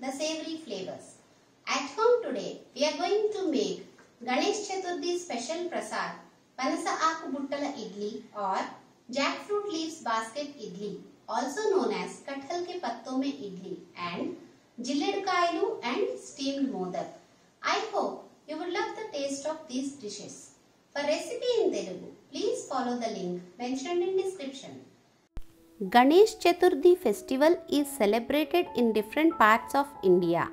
the savory flavors. At home today, we are going to make Ganesh Chaturthi special prasad, Panasa Aaku Buttala Idli or Jackfruit Leaves Basket Idli, also known as Kathal ke Patton mein Idli, and Jilledu Kayalu and steamed modak. I hope you would love the taste of these dishes. For recipe in Telugu, please follow the link mentioned in description. Ganesh Chaturthi festival is celebrated in different parts of India.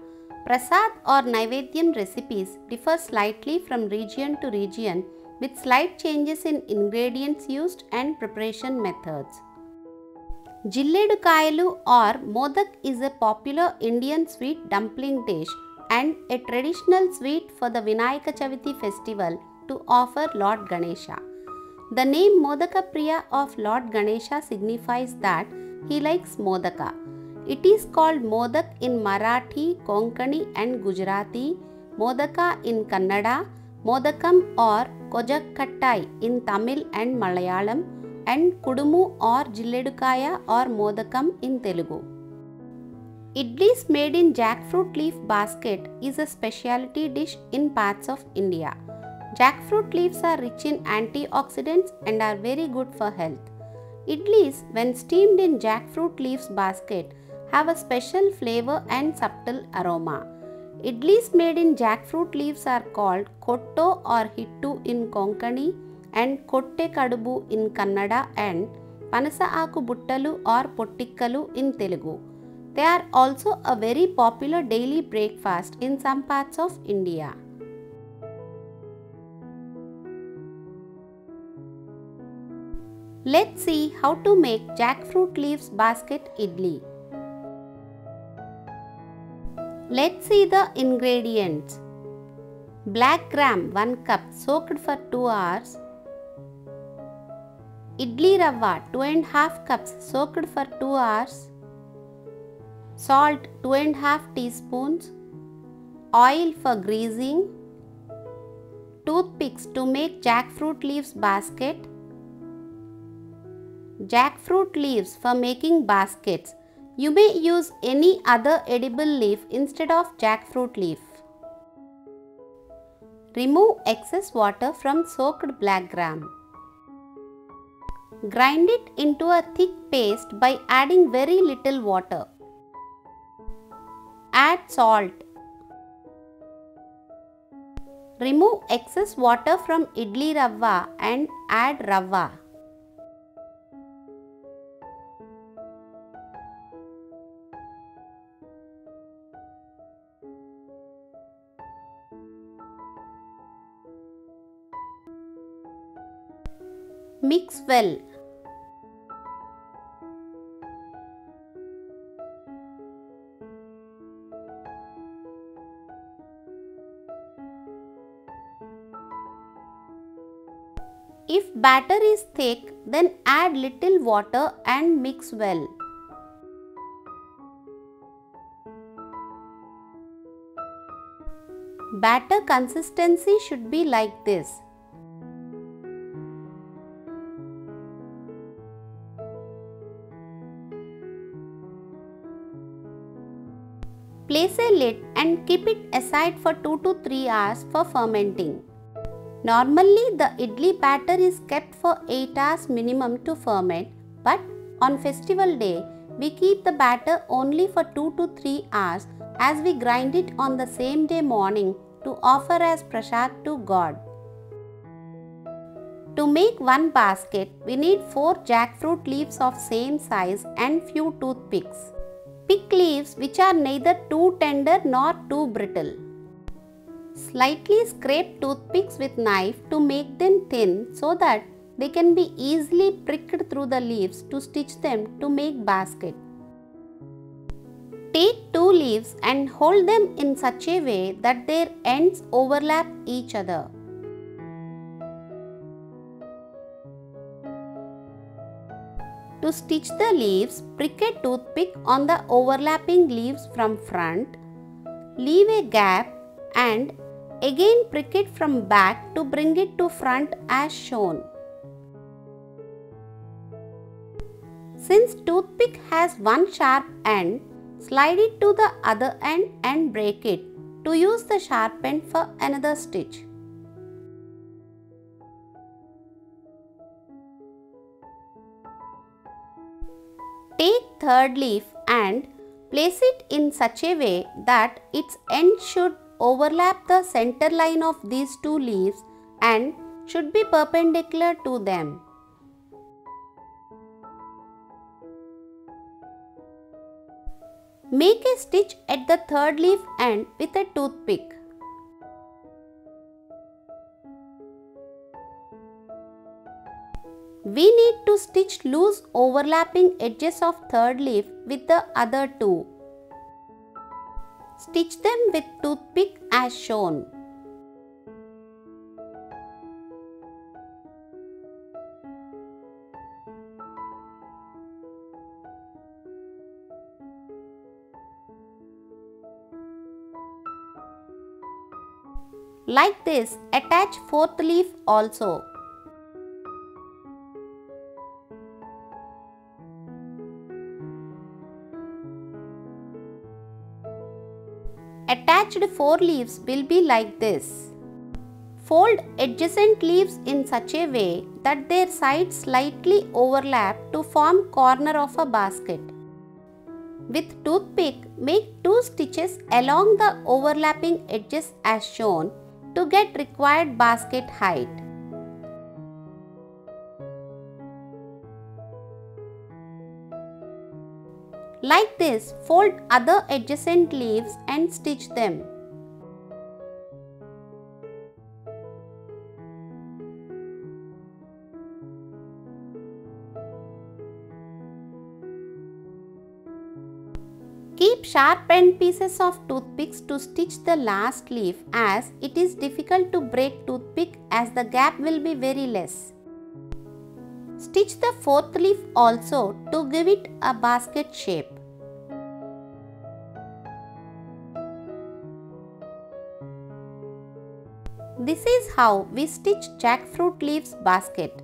Prasad or Naivedyam recipes differ slightly from region to region with slight changes in ingredients used and preparation methods. Jilledu Kayalu or Modak is a popular Indian sweet dumpling dish and a traditional sweet for the Vinayaka Chaviti festival to offer Lord Ganesha. The name Modaka Priya of Lord Ganesha signifies that he likes Modaka. It is called Modak in Marathi, Konkani and Gujarati, Modaka in Kannada, Modakam or Kojakkattai in Tamil and Malayalam, and Kudumu or Jilledukaya or Modakam in Telugu. Idlis made in jackfruit leaf basket is a specialty dish in parts of India. Jackfruit leaves are rich in antioxidants and are very good for health. Idlis, when steamed in jackfruit leaves basket, have a special flavor and subtle aroma. Idlis made in jackfruit leaves are called Kotto or Hittu in Konkani and Kotte Kadubu in Kannada and Panasa Aaku Buttalu or Pottikkalu in Telugu. They are also a very popular daily breakfast in some parts of India. Let's see how to make jackfruit leaves basket idli. Let's see the ingredients. Black gram 1 cup soaked for 2 hours. Idli rava 2.5 cups soaked for 2 hours. Salt 2.5 teaspoons. Oil for greasing. Toothpicks to make jackfruit leaves basket. Jackfruit leaves for making baskets. You may use any other edible leaf instead of jackfruit leaf. Remove excess water from soaked black gram. Grind it into a thick paste by adding very little water. Add salt. Remove excess water from idli rava and add rava. Mix well. If batter is thick, then add little water and mix well. Batter consistency should be like this. Place a lid and keep it aside for 2 to 3 hours for fermenting. Normally, the idli batter is kept for 8 hours minimum to ferment, but on festival day, we keep the batter only for 2 to 3 hours as we grind it on the same day morning to offer as prasad to God. To make one basket, we need 4 jackfruit leaves of same size and few toothpicks. Pick leaves which are neither too tender nor too brittle. Slightly scrape toothpicks with knife to make them thin so that they can be easily pricked through the leaves to stitch them to make basket. Take 2 leaves and hold them in such a way that their ends overlap each other. To stitch the leaves, prick a toothpick on the overlapping leaves from front, leave a gap and again prick it from back to bring it to front as shown. Since toothpick has one sharp end, Slide it to the other end and break it to use the sharp end for another stitch. Take third leaf and place it in such a way that its end should overlap the center line of these two leaves and should be perpendicular to them. Make a stitch at the third leaf end with a toothpick. We need to stitch loose overlapping edges of third leaf with the other two. Stitch them with toothpick as shown. Like this, attach fourth leaf also. Attached 4 leaves will be like this. Fold adjacent leaves in such a way that their sides slightly overlap to form corner of a basket. With toothpick, make 2 stitches along the overlapping edges as shown to get required basket height. Like this, fold other adjacent leaves and stitch them. Keep sharp end pieces of toothpicks to stitch the last leaf, as it is difficult to break toothpick as the gap will be very less. Stitch the fourth leaf also to give it a basket shape. This is how we stitch jackfruit leaves basket.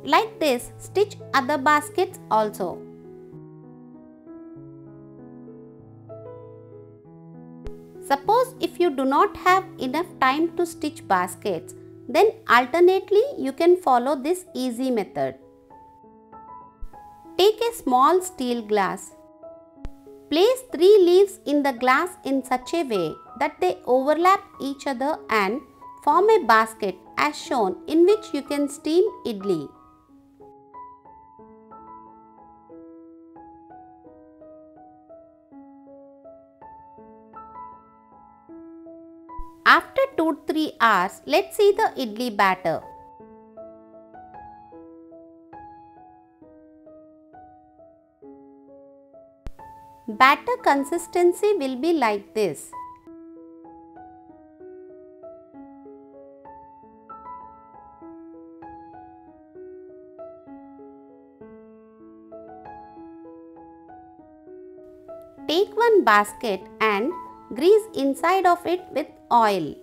Like this, stitch other baskets also. Suppose if you do not have enough time to stitch baskets, then alternately you can follow this easy method. Take a small steel glass. Place 3 leaves in the glass in such a way that they overlap each other and form a basket as shown, in which you can steam idli. After 2-3 hours, let's see the idli batter. Batter consistency will be like this. Take one basket and grease inside of it with oil.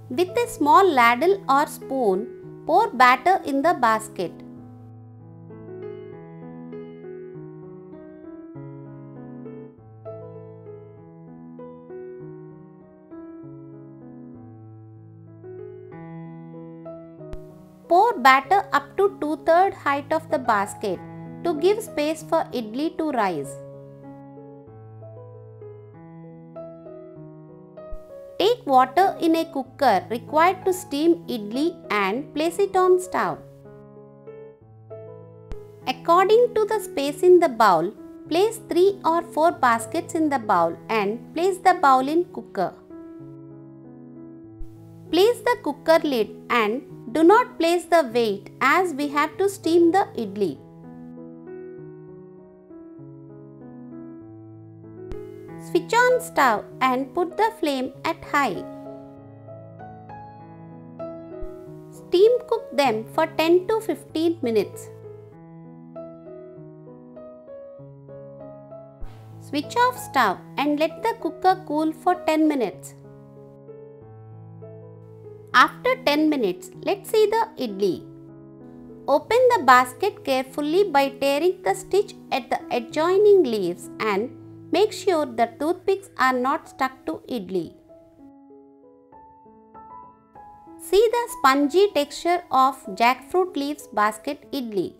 With a small ladle or spoon, pour batter in the basket. Pour batter up to 2/3 height of the basket to give space for idli to rise. Take water in a cooker required to steam idli and place it on stove. According to the space in the bowl, place 3 or 4 baskets in the bowl and place the bowl in cooker. Place the cooker lid and do not place the weight, as we have to steam the idli. Switch on stove and put the flame at high. Steam cook them for 10 to 15 minutes. Switch off stove and let the cooker cool for 10 minutes. After 10 minutes, let's see the idli. Open the basket carefully by tearing the stitch at the adjoining leaves and make sure the toothpicks are not stuck to idli. See the spongy texture of jackfruit leaves basket idli.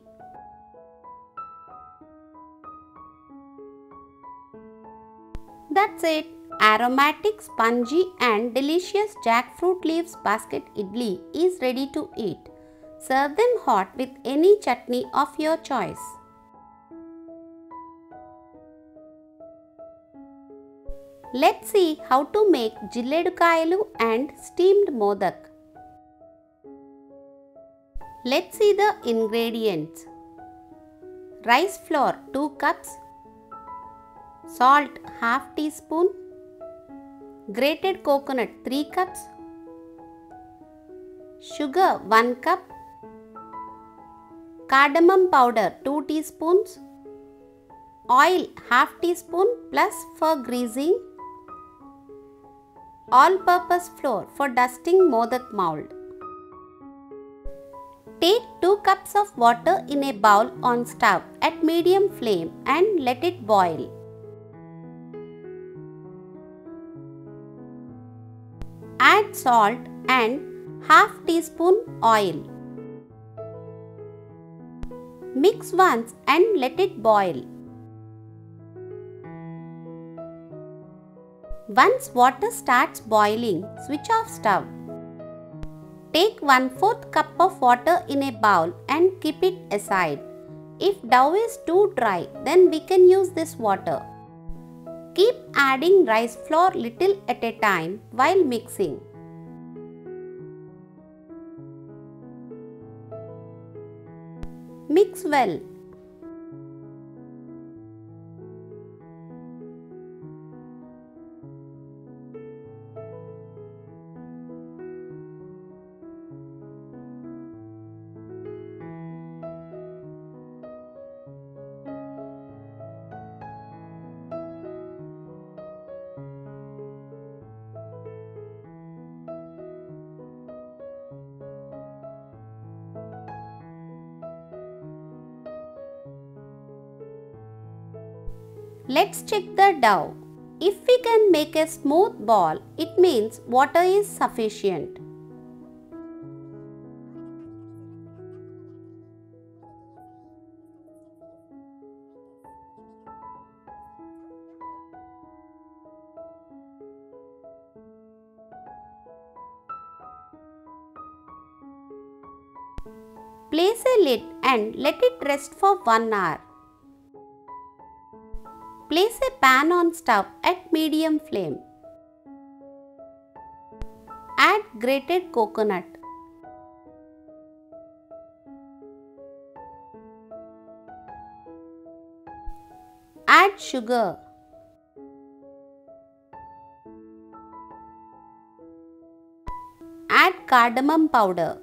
That's it. Aromatic, spongy and delicious jackfruit leaves basket idli is ready to eat. Serve them hot with any chutney of your choice. Let's see how to make jilledukayalu and steamed modak. Let's see the ingredients. Rice flour 2 cups, salt half teaspoon, grated coconut 3 cups, sugar 1 cup, cardamom powder 2 teaspoons, oil half teaspoon plus for greasing, all-purpose flour for dusting modak mold. Take 2 cups of water in a bowl on stove at medium flame and let it boil. Add salt and half teaspoon oil. Mix once and let it boil. Once water starts boiling, switch off stove. Take 1/4 cup of water in a bowl and keep it aside. If dough is too dry, then we can use this water. Keep adding rice flour little at a time while mixing. Mix well. Let's check the dough. If we can make a smooth ball, it means water is sufficient. Place a lid and let it rest for 1 hour. Place a pan on stove at medium flame. Add grated coconut. Add sugar. Add cardamom powder.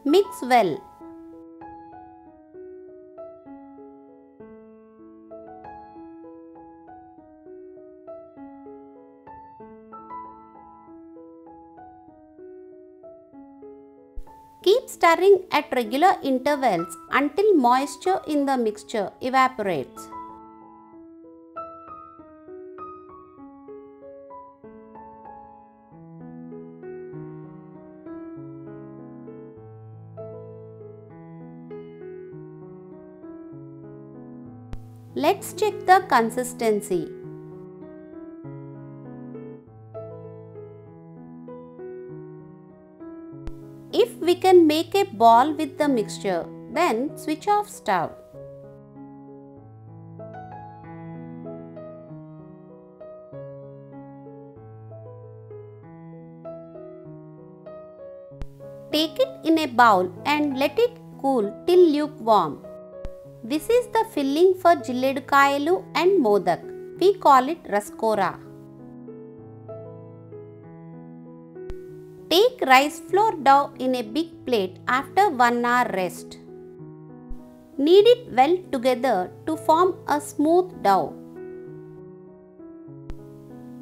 Mix well. Keep stirring at regular intervals until moisture in the mixture evaporates. Let's check the consistency. If we can make a ball with the mixture, then switch off stove. Take it in a bowl and let it cool till lukewarm. This is the filling for jilledukayalu and modak. We call it raskora. Take rice flour dough in a big plate after 1 hour rest. Knead it well together to form a smooth dough.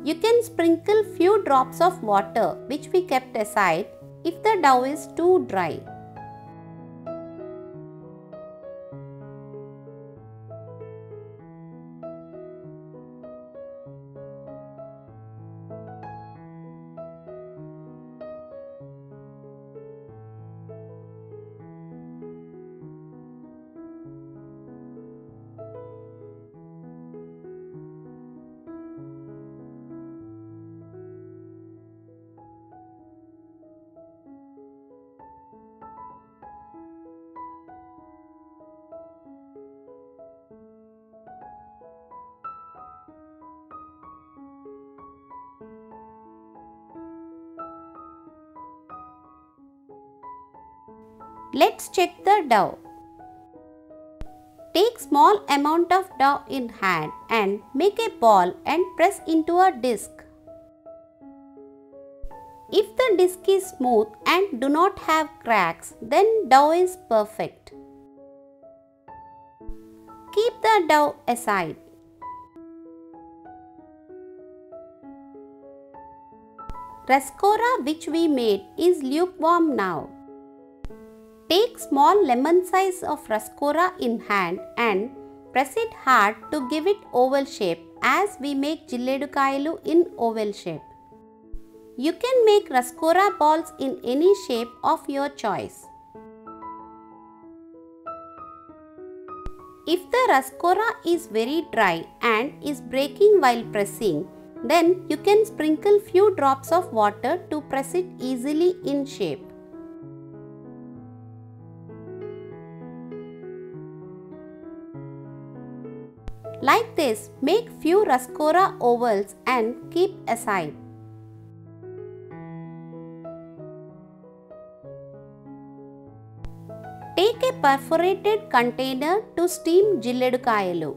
You can sprinkle few drops of water which we kept aside if the dough is too dry. Let's check the dough. Take small amount of dough in hand and make a ball and press into a disc. If the disc is smooth and do not have cracks, then dough is perfect. Keep the dough aside. Rascora which we made is lukewarm now. Take small lemon size of rascora in hand and press it hard to give it oval shape as we make jilledukayalu in oval shape. You can make rascora balls in any shape of your choice. If the rascora is very dry and is breaking while pressing, then you can sprinkle few drops of water to press it easily in shape. Like this, make few rascora ovals and keep aside. Take a perforated container to steam jilledukayalu.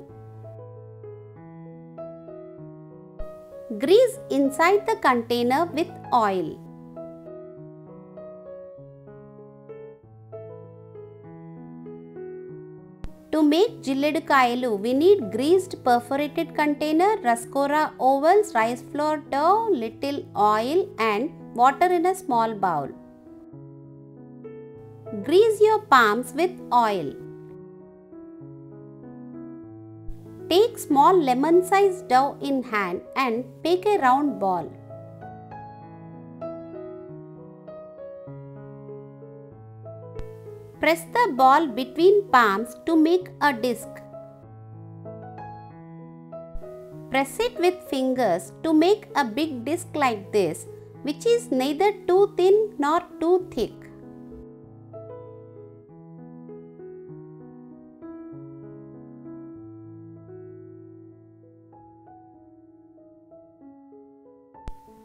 Grease inside the container with oil. To make jilledukayalu, we need greased perforated container, rascora ovals, rice flour dough, little oil and water in a small bowl. Grease your palms with oil. Take small lemon sized dough in hand and make a round ball. Press the ball between palms to make a disc. Press it with fingers to make a big disc like this, which is neither too thin nor too thick.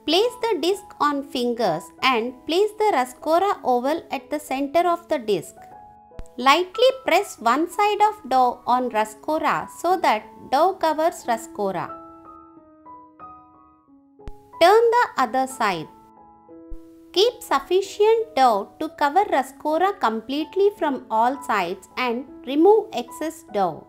Place the disc on fingers and place the rascora oval at the center of the disc. Lightly press one side of dough on rascora so that dough covers rascora. Turn the other side. Keep sufficient dough to cover rascora completely from all sides and remove excess dough.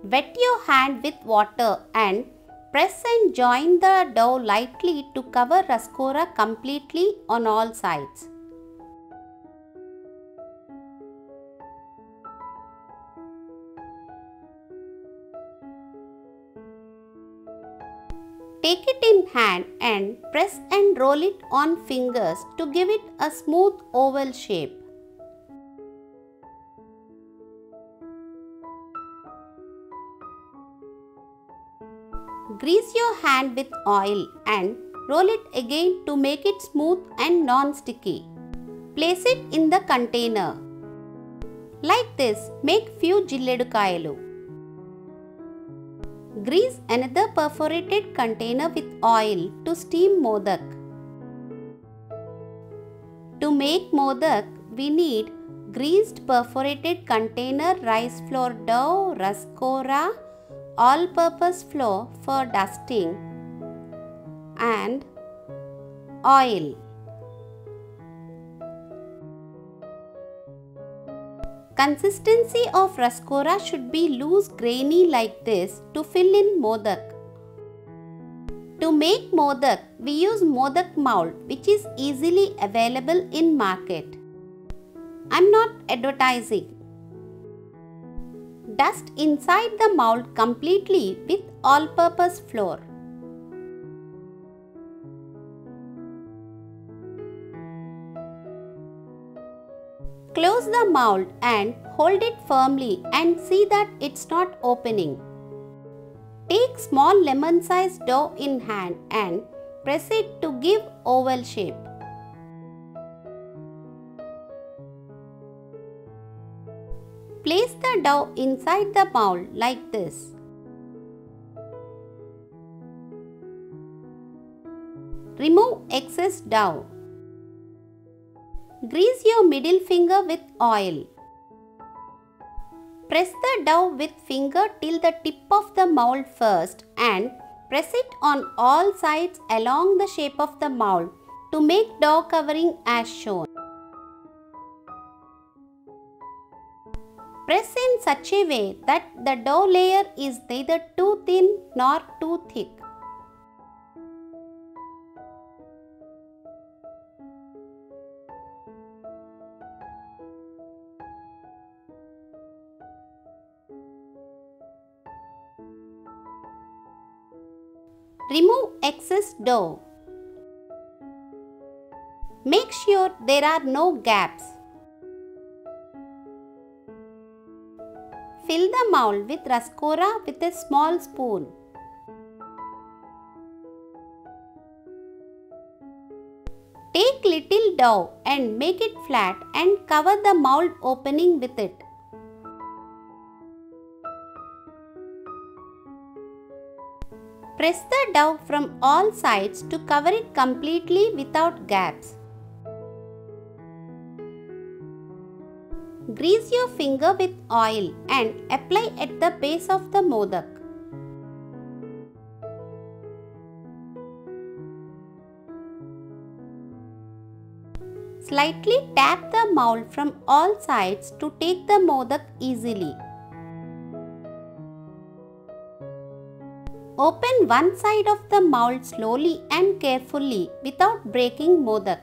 Wet your hand with water and press and join the dough lightly to cover rascora completely on all sides. Take it in hand and press and roll it on fingers to give it a smooth oval shape. Grease your hand with oil and roll it again to make it smooth and non-sticky. Place it in the container. Like this, make few jilledukayalu. Grease another perforated container with oil to steam modak. To make modak, we need greased perforated container, rice flour dough, rascora, all-purpose flour for dusting, and oil. Consistency of raskora should be loose grainy like this to fill in modak. To make modak, we use modak mold which is easily available in market. I am not advertising. Dust inside the mold completely with all-purpose flour. Close the mold and hold it firmly and see that it's not opening. Take small lemon-sized dough in hand and press it to give oval shape. Place the dough inside the mold like this. Remove excess dough. Grease your middle finger with oil. Press the dough with finger till the tip of the mold first and press it on all sides along the shape of the mold to make dough covering as shown. Press in such a way that the dough layer is neither too thin nor too thick. Remove excess dough. Make sure there are no gaps. Fill the mold with raskora with a small spoon. Take little dough and make it flat and cover the mold opening with it. Press the dough from all sides to cover it completely without gaps. Grease your finger with oil and apply at the base of the modak. Slightly tap the mold from all sides to take the modak easily. Open one side of the mold slowly and carefully without breaking modak.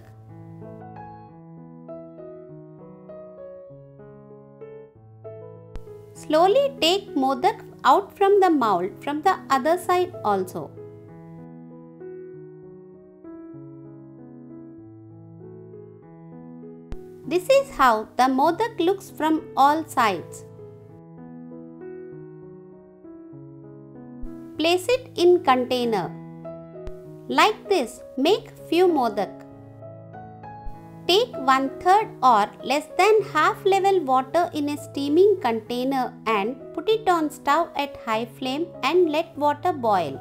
Slowly take modak out from the mold from the other side also. This is how the modak looks from all sides. Place it in container. Like this, make few modak. Take 1/3 or less than half level water in a steaming container and put it on stove at high flame and let water boil.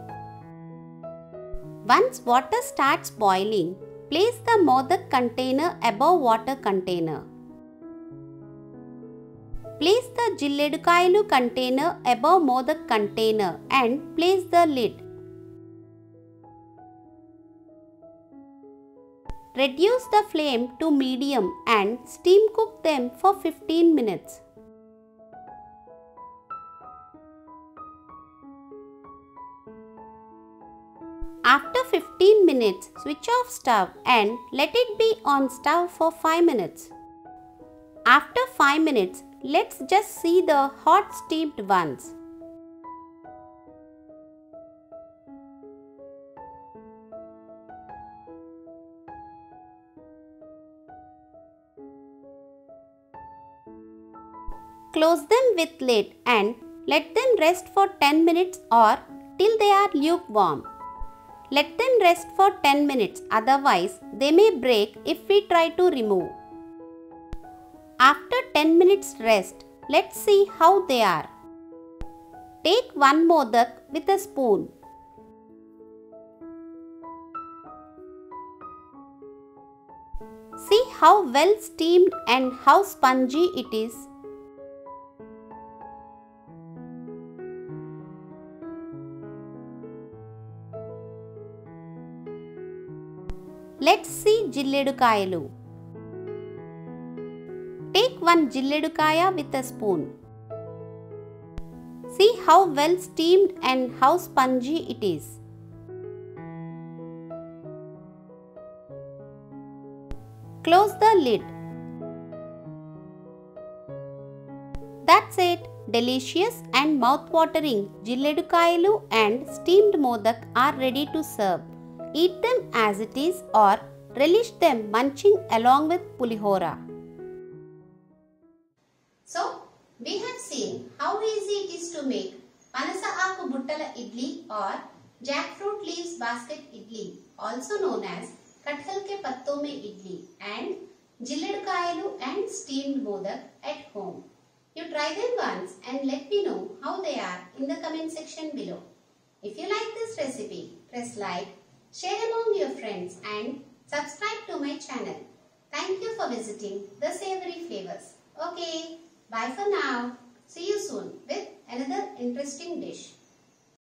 Once water starts boiling, place the modak container above water container. Place the jilledukayulu container above modak container and place the lid. Reduce the flame to medium and steam cook them for 15 minutes. After 15 minutes, switch off stove and let it be on stove for 5 minutes. After 5 minutes, let's just see the hot steamed ones. Close them with lid and let them rest for 10 minutes or till they are lukewarm. Let them rest for 10 minutes, otherwise they may break if we try to remove. After 10 minutes rest, let's see how they are. Take one modak with a spoon. See how well steamed and how spongy it is. Let's see jilledukayelu. Take one jilledukaya with a spoon. See how well steamed and how spongy it is. Close the lid. That's it. Delicious and mouth-watering jilledukayelu and steamed modak are ready to serve. Eat them as it is or relish them munching along with pulihora. So, we have seen how easy it is to make Panasa Aaku Buttala Idli or Jackfruit Leaves Basket Idli, also known as Kathal ke Patton mein Idli, and Jilledukayelu and steamed modak at home. You try them once and let me know how they are in the comment section below. If you like this recipe, press like, share among your friends and subscribe to my channel. Thank you for visiting The Savory Flavors. Okay, bye for now. See you soon with another interesting dish.